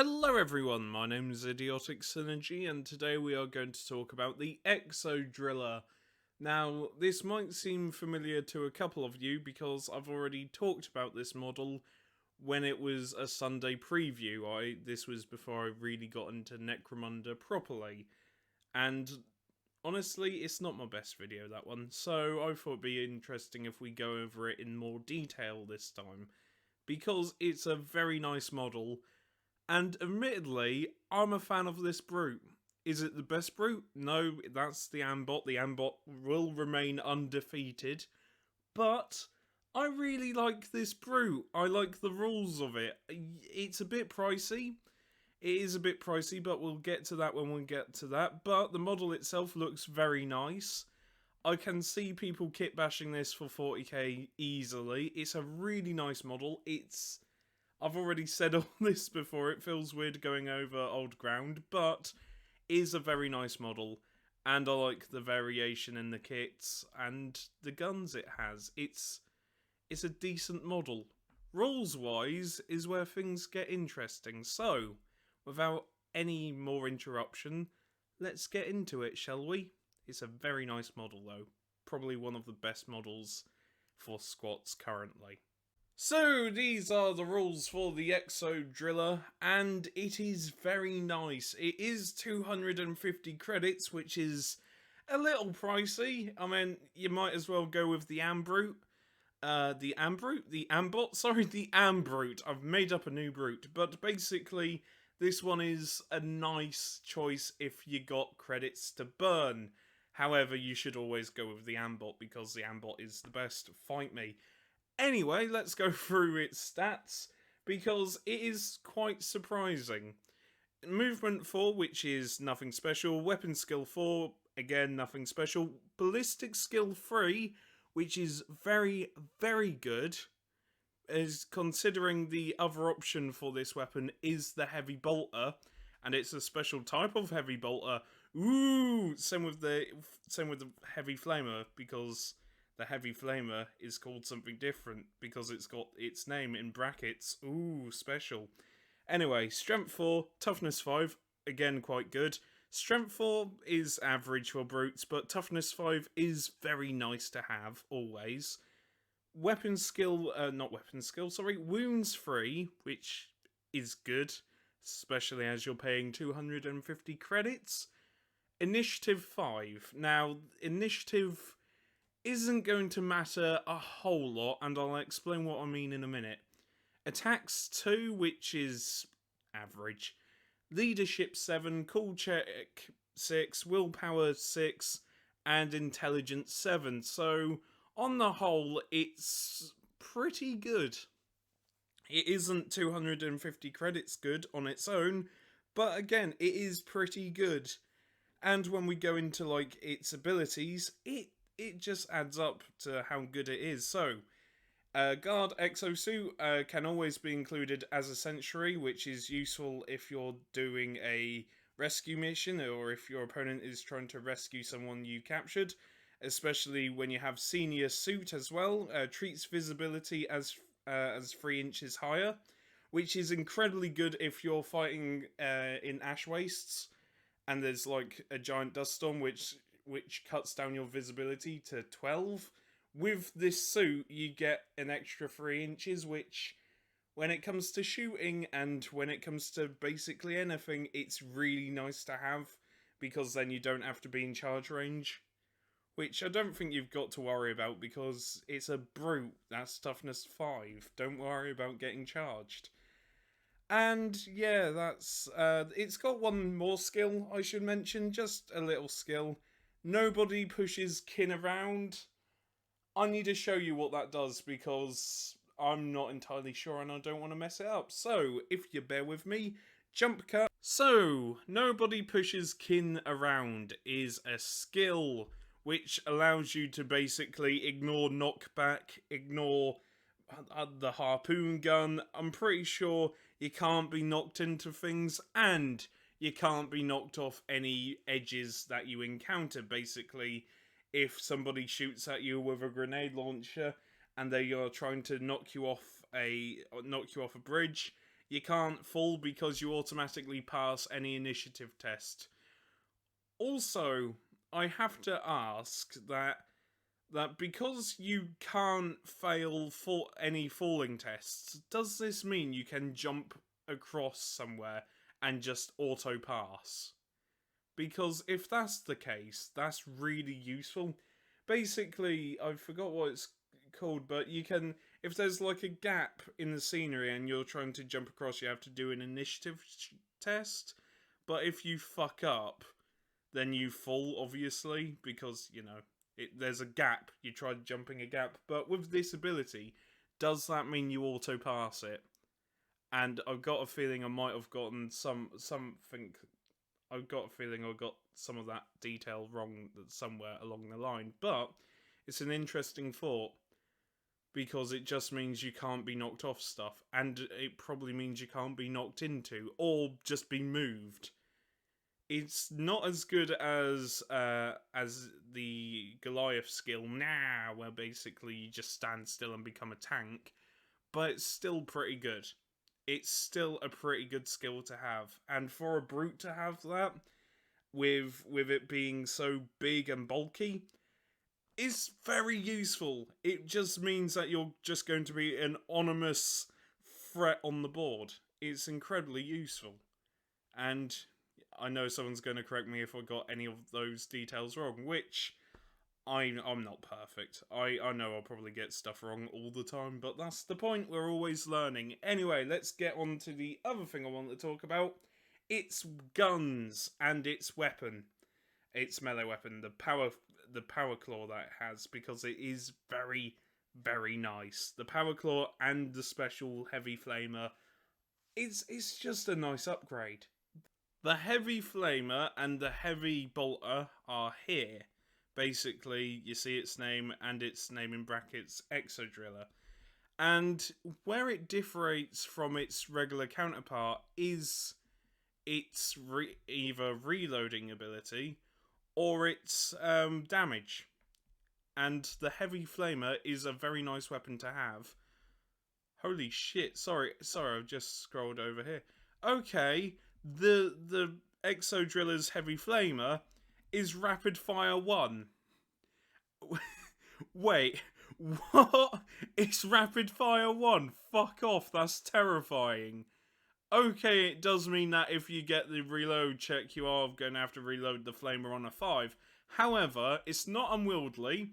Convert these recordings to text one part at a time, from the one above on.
Hello everyone, my name is Idiotic Synergy and today we are going to talk about the Exo Driller. Now, this might seem familiar to a couple of you because I've already talked about this model when it was a Sunday preview. This was before I really got into Necromunda properly, and honestly, it's not my best video, that one, so I thought it'd be interesting if we go over it in more detail this time, because it's a very nice model. And admittedly, I'm a fan of this brute. Is it the best brute? No, that's the Ambot. The Ambot will remain undefeated. But I really like this brute. I like the rules of it. It's a bit pricey. It is a bit pricey, but we'll get to that when we get to that. But the model itself looks very nice. I can see people kit bashing this for 40k easily. It's a really nice model. I've already said all this before, it feels weird going over old ground, but is a very nice model, and I like the variation in the kits and the guns it has. It's a decent model. Rules-wise is where things get interesting, so, without any more interruption, let's get into it, shall we? It's a very nice model though, probably one of the best models for squats currently. So these are the rules for the Exo Driller, and it is very nice. It is 250 credits, which is a little pricey. I mean, you might as well go with the Ambrute. The Ambrute. I've made up a new brute, but basically this one is a nice choice if you got credits to burn. However, you should always go with the Ambot because the Ambot is the best. Fight me. Anyway, let's go through its stats, because it is quite surprising. Movement 4, which is nothing special. Weapon skill 4, again, nothing special. Ballistic skill 3, which is very, very good, as considering the other option for this weapon is the heavy bolter, and it's a special type of heavy bolter. Ooh, same with the heavy flamer, because the heavy flamer is called something different because it's got its name in brackets. Ooh, special. Anyway, strength 4, toughness 5, again quite good. Strength 4 is average for brutes, but toughness 5 is very nice to have, always. Wounds 3, which is good, especially as you're paying 250 credits. Initiative 5. Now, initiative isn't going to matter a whole lot, and I'll explain what I mean in a minute. Attacks 2, which is average. Leadership 7, cool check 6, willpower 6, and intelligence 7. So, on the whole, it's pretty good. It isn't 250 credits good on its own, but again, it is pretty good. And when we go into, like, its abilities, it just adds up to how good it is. So, Guard Exosuit can always be included as a sentry, which is useful if you're doing a rescue mission or if your opponent is trying to rescue someone you captured, especially when you have Senior Suit as well. Treats visibility as 3 inches higher, which is incredibly good if you're fighting in ash wastes and there's like a giant dust storm which cuts down your visibility to 12. With this suit, you get an extra 3 inches, which, when it comes to shooting and when it comes to basically anything, it's really nice to have, because then you don't have to be in charge range. Which I don't think you've got to worry about, because it's a brute, that's toughness 5. Don't worry about getting charged. And yeah, that's it's got one more skill I should mention, just a little skill. Nobody pushes kin around. I need to show you what that does because I'm not entirely sure and I don't want to mess it up. So, if you bear with me, jump cut. So, nobody pushes kin around is a skill which allows you to basically ignore knockback, ignore the harpoon gun. I'm pretty sure you can't be knocked into things, and you can't be knocked off any edges that you encounter. Basically, if somebody shoots at you with a grenade launcher and they are trying to knock you off a bridge, You can't fall because you automatically pass any initiative test. Also, I have to ask that because you can't fail for any falling tests, does this mean you can jump across somewhere and just auto pass? Because if that's the case, that's really useful. Basically, I forgot what it's called, but you can, if there's like a gap in the scenery and you're trying to jump across, you have to do an initiative test. But if you fuck up, then you fall, obviously, because, you know, there's a gap. You tried jumping a gap. But with this ability, does that mean you auto pass it? And I've got a feeling I might have gotten something. I've got a feeling I got some of that detail wrong somewhere along the line. But it's an interesting thought, because it just means you can't be knocked off stuff, and it probably means you can't be knocked into or just be moved. It's not as good as the Goliath skill now, where basically you just stand still and become a tank, but it's still pretty good. It's still a pretty good skill to have, and for a brute to have that, with it being so big and bulky, is very useful. It just means that you're just going to be an anonymous threat on the board. It's incredibly useful, and I know someone's going to correct me if I got any of those details wrong, which I'm not perfect. I know I'll probably get stuff wrong all the time, but that's the point. We're always learning. Anyway, let's get on to the other thing I want to talk about. It's guns and its weapon. Its melee weapon, the power claw that it has, because it is very, very nice. The power claw and the special heavy flamer, it's just a nice upgrade. The heavy flamer and the heavy bolter are here. Basically, you see its name and its name in brackets, Exodriller. And where it differs from its regular counterpart is its either reloading ability or its damage. And the heavy flamer is a very nice weapon to have. Holy shit, sorry, I've just scrolled over here. Okay, the Exodriller's heavy flamer is rapid fire 1. Wait, what? It's rapid fire 1? Fuck off, that's terrifying. Okay, it does mean that if you get the reload check, you are going to have to reload the flamer on a 5. However, it's not unwieldy.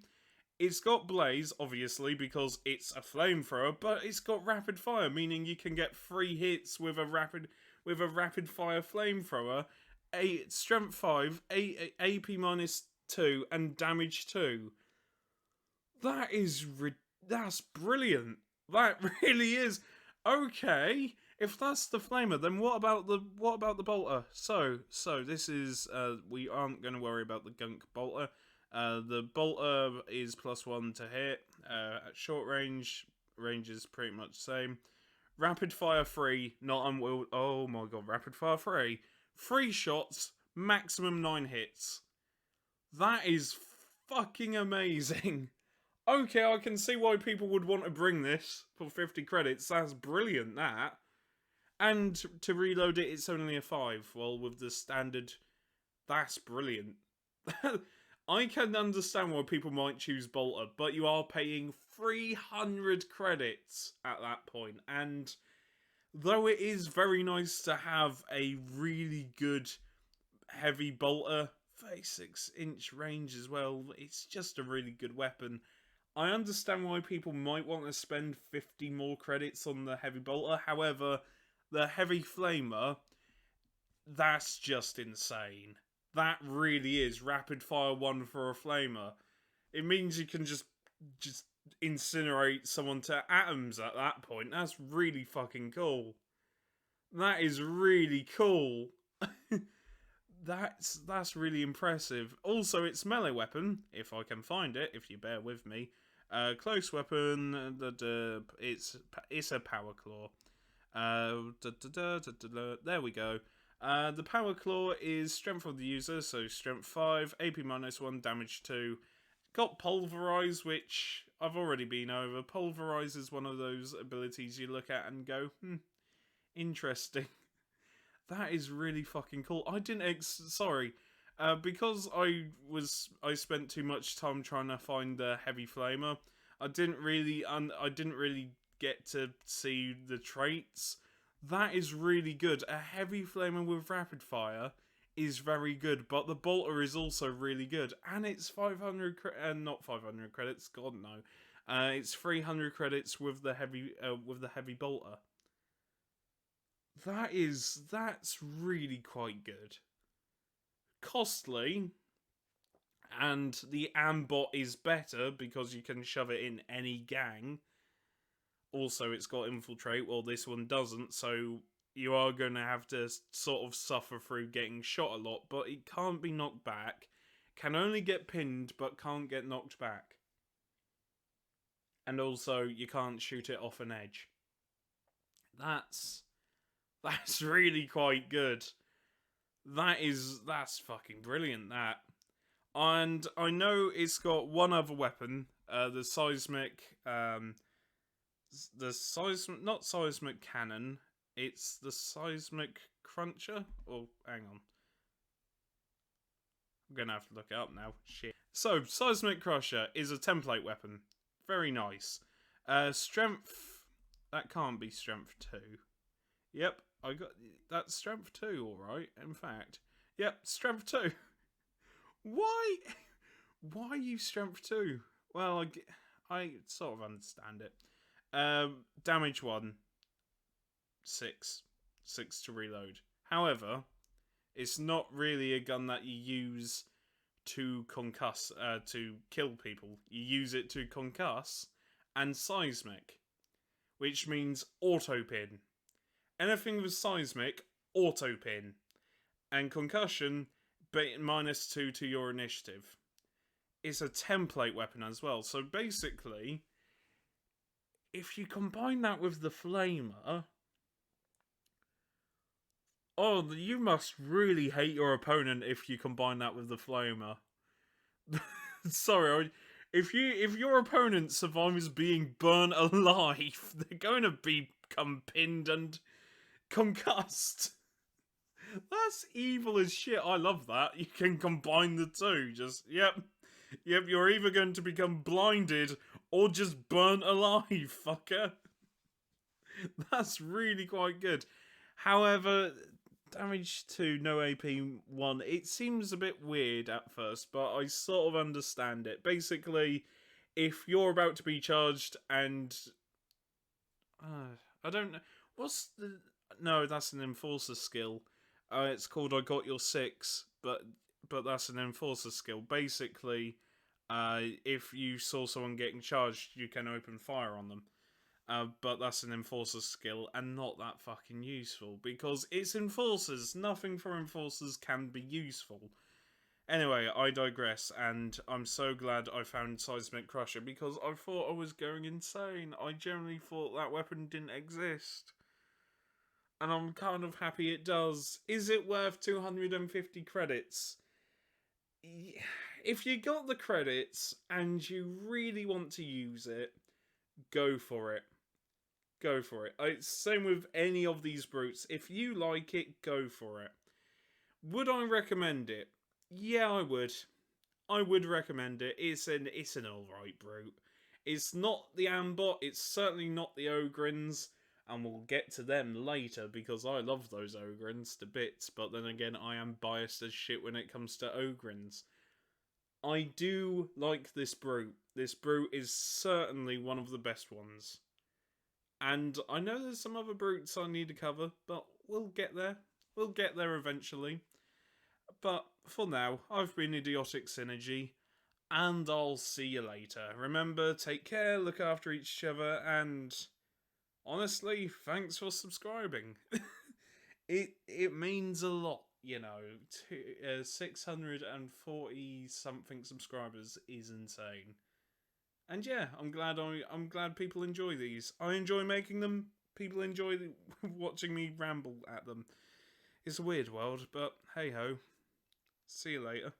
It's got blaze, obviously, because it's a flamethrower, but it's got rapid fire, meaning you can get 3 hits with a rapid fire flamethrower, a strength 5, AP -2, and damage 2. That's brilliant. That really is. Okay, if that's the flamer, then what about the bolter? So this is we aren't going to worry about the gunk bolter. The bolter is +1 to hit at short range. Range is pretty much the same. Rapid fire 3, not unwieldy. Oh my god, rapid fire 3. 3 shots, maximum 9 hits. That is fucking amazing. Okay, I can see why people would want to bring this for 50 credits. That's brilliant, that. And to reload it, it's only a 5. Well, with the standard, that's brilliant. I can understand why people might choose Bolter, but you are paying 300 credits at that point. And though it is very nice to have a really good heavy Bolter, 36-inch range as well, it's just a really good weapon. I understand why people might want to spend 50 more credits on the heavy bolter. However, the heavy flamer, that's just insane. That really is rapid fire 1 for a flamer. It means you can just incinerate someone to atoms at that point. That's really fucking cool. That is really cool. That's really impressive. Also, its melee weapon, if I can find it, if you bear with me. Close weapon, it's a power claw. There we go. The power claw is strength of the user, so strength 5, AP -1, damage 2. Got pulverize, which I've already been over. Pulverize is one of those abilities you look at and go, Interesting. That is really fucking cool. I didn't sorry. Because I spent too much time trying to find the heavy flamer. I didn't really get to see the traits. That is really good. A heavy flamer with rapid fire is very good, but the bolter is also really good, and it's 500 not 500 credits. God no, it's 300 credits with the heavy bolter. That's really quite good. Costly, and the ambot is better because you can shove it in any gang. Also, it's got infiltrate, well, this one doesn't, so you are going to have to sort of suffer through getting shot a lot, but it can't be knocked back. Can only get pinned, but can't get knocked back. And also, you can't shoot it off an edge. That's really quite good. That's fucking brilliant, that. And I know it's got one other weapon, the seismic, not seismic cannon, it's the seismic cruncher. Oh, hang on. I'm gonna have to look it up now. Shit. So, seismic crusher is a template weapon. Very nice. Strength, that can't be strength 2. Yep, I got, that's strength 2, alright, in fact. Yep, strength 2. Why you strength 2? Well, I sort of understand it. Damage 1. 6 to reload. However, it's not really a gun that you use to concuss, to kill people. You use it to concuss and seismic, which means auto pin. Anything with seismic, auto pin, and concussion, -2 to your initiative. It's a template weapon as well. So basically, if you combine that with the flamer, oh, you must really hate your opponent if you combine that with the flamer. Sorry, if your opponent survives being burnt alive, they're going to become pinned and concussed. That's evil as shit. I love that. You can combine the two. Just, yep, you're either going to become blinded or just burnt alive, fucker. That's really quite good. However, damage 2, no AP 1, it seems a bit weird at first, but I sort of understand it. Basically, if you're about to be charged and... I don't know. What's the... No, that's an enforcer skill. It's called I Got Your 6, but that's an enforcer skill. Basically, if you saw someone getting charged, you can open fire on them. But that's an enforcer skill, and not that fucking useful, because it's enforcers. Nothing for enforcers can be useful. Anyway, I digress, and I'm so glad I found Seismic Crusher, because I thought I was going insane. I generally thought that weapon didn't exist. And I'm kind of happy it does. Is it worth 250 credits? If you got the credits and you really want to use it, go for it. Go for it. It's same with any of these brutes. If you like it, go for it. Would I recommend it? Yeah, I would. I would recommend it. It's an alright brute. It's not the Ambot, it's certainly not the Ogryns. And we'll get to them later, because I love those Ogryns to bits, but then again, I am biased as shit when it comes to Ogryns. I do like this brute. This brute is certainly one of the best ones. And I know there's some other brutes I need to cover, but we'll get there. We'll get there eventually. But for now, I've been Idiotic Synergy, and I'll see you later. Remember, take care, look after each other, and... honestly, thanks for subscribing. It means a lot, you know. 640 something subscribers is insane. And yeah, I'm glad people enjoy these. I enjoy making them. People enjoy watching me ramble at them. It's a weird world, but hey ho. See you later.